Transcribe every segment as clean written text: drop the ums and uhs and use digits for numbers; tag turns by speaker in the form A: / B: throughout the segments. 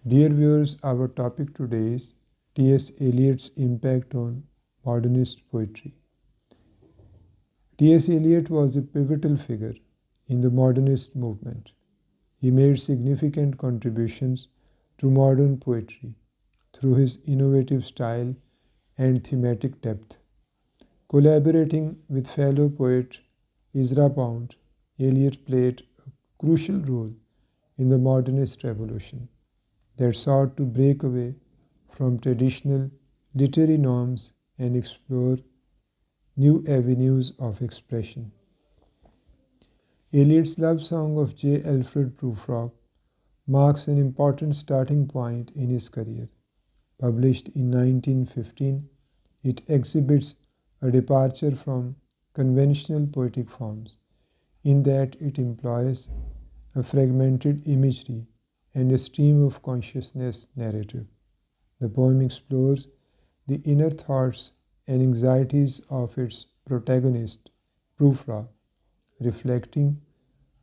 A: Dear viewers, our topic today is T.S. Eliot's impact on modernist poetry. T.S. Eliot was a pivotal figure in the modernist movement. He made significant contributions to modern poetry through his innovative style and thematic depth. Collaborating with fellow poet Ezra Pound, Eliot played a crucial role in the modernist revolution that sought to break away from traditional literary norms and explore new avenues of expression. Eliot's love song of J. Alfred Prufrock marks an important starting point in his career. Published in 1915, it exhibits a departure from conventional poetic forms in that it employs a fragmented imagery and a stream of consciousness narrative. The poem explores the inner thoughts and anxieties of its protagonist, Prufrock, reflecting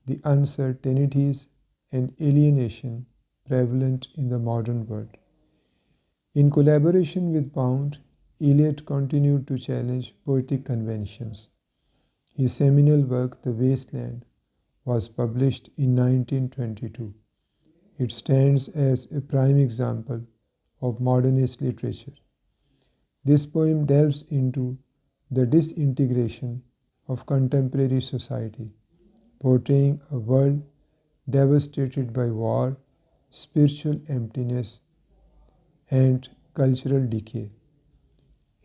A: the uncertainties and alienation prevalent in the modern world. In collaboration with Pound, Eliot continued to challenge poetic conventions. His seminal work, The Wasteland, was published in 1922. It stands as a prime example of modernist literature. This poem delves into the disintegration of contemporary society, portraying a world devastated by war, spiritual emptiness, and cultural decay.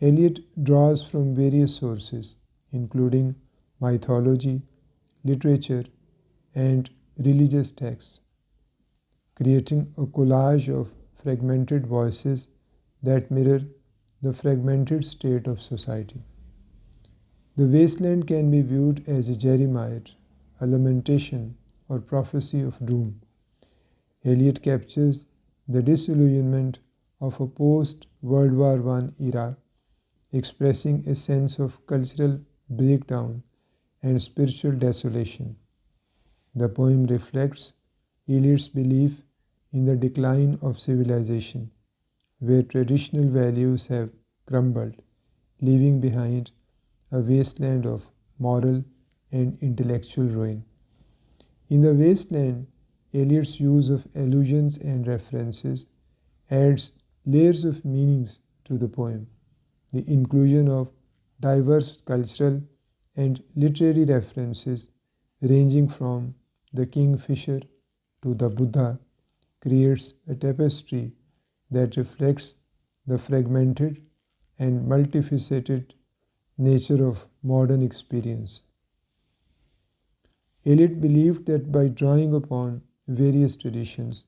A: Eliot draws from various sources, including mythology, literature, and religious texts, creating a collage of fragmented voices that mirror the fragmented state of society. The wasteland can be viewed as a Jeremiah, a lamentation or prophecy of doom. Eliot captures the disillusionment of a post-World War I era, expressing a sense of cultural breakdown and spiritual desolation. The poem reflects Eliot's belief in the decline of civilization, where traditional values have crumbled, leaving behind a wasteland of moral and intellectual ruin. In The Wasteland, Eliot's use of allusions and references adds layers of meanings to the poem. The inclusion of diverse cultural and literary references ranging from the kingfisher to the Buddha creates a tapestry that reflects the fragmented and multifaceted nature of modern experience. Eliot believed that by drawing upon various traditions,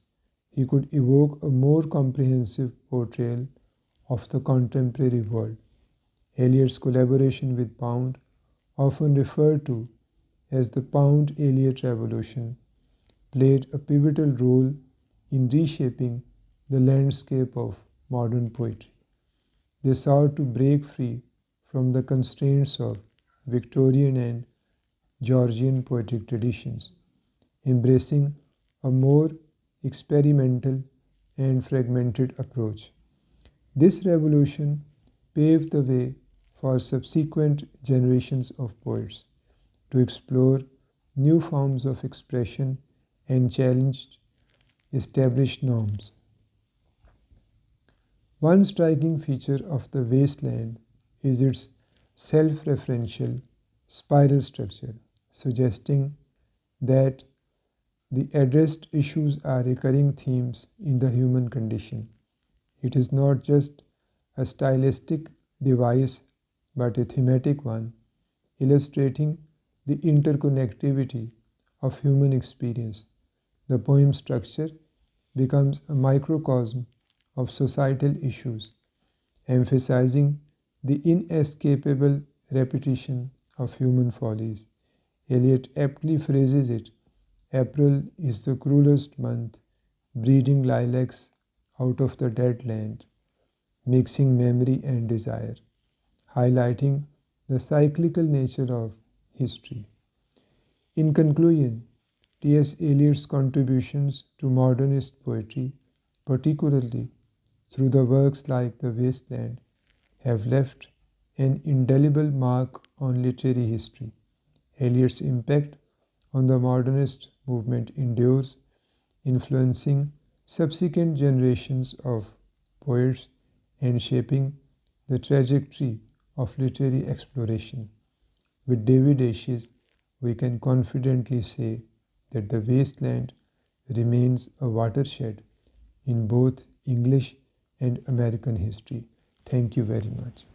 A: he could evoke a more comprehensive portrayal of the contemporary world. Eliot's collaboration with Pound, often referred to as the Pound-Eliot Revolution, played a pivotal role in reshaping the landscape of modern poetry. They sought to break free from the constraints of Victorian and Georgian poetic traditions, embracing a more experimental and fragmented approach. This revolution paved the way for subsequent generations of poets to explore new forms of expression and challenge established norms. One striking feature of The Wasteland is its self-referential spiral structure, suggesting that the addressed issues are recurring themes in the human condition. It is not just a stylistic device but a thematic one, illustrating the interconnectivity of human experience. The poem's structure becomes a microcosm of societal issues, emphasizing the inescapable repetition of human follies. Eliot aptly phrases it, "April is the cruelest month, breeding lilacs out of the dead land, mixing memory and desire," highlighting the cyclical nature of history. In conclusion, T.S. Eliot's contributions to modernist poetry particularly through the works like The Wasteland, have left an indelible mark on literary history. Eliot's impact on the modernist movement endures, influencing subsequent generations of poets and shaping the trajectory of literary exploration. With David Ashes, we can confidently say that The Wasteland remains a watershed in both English and American history. Thank you very much.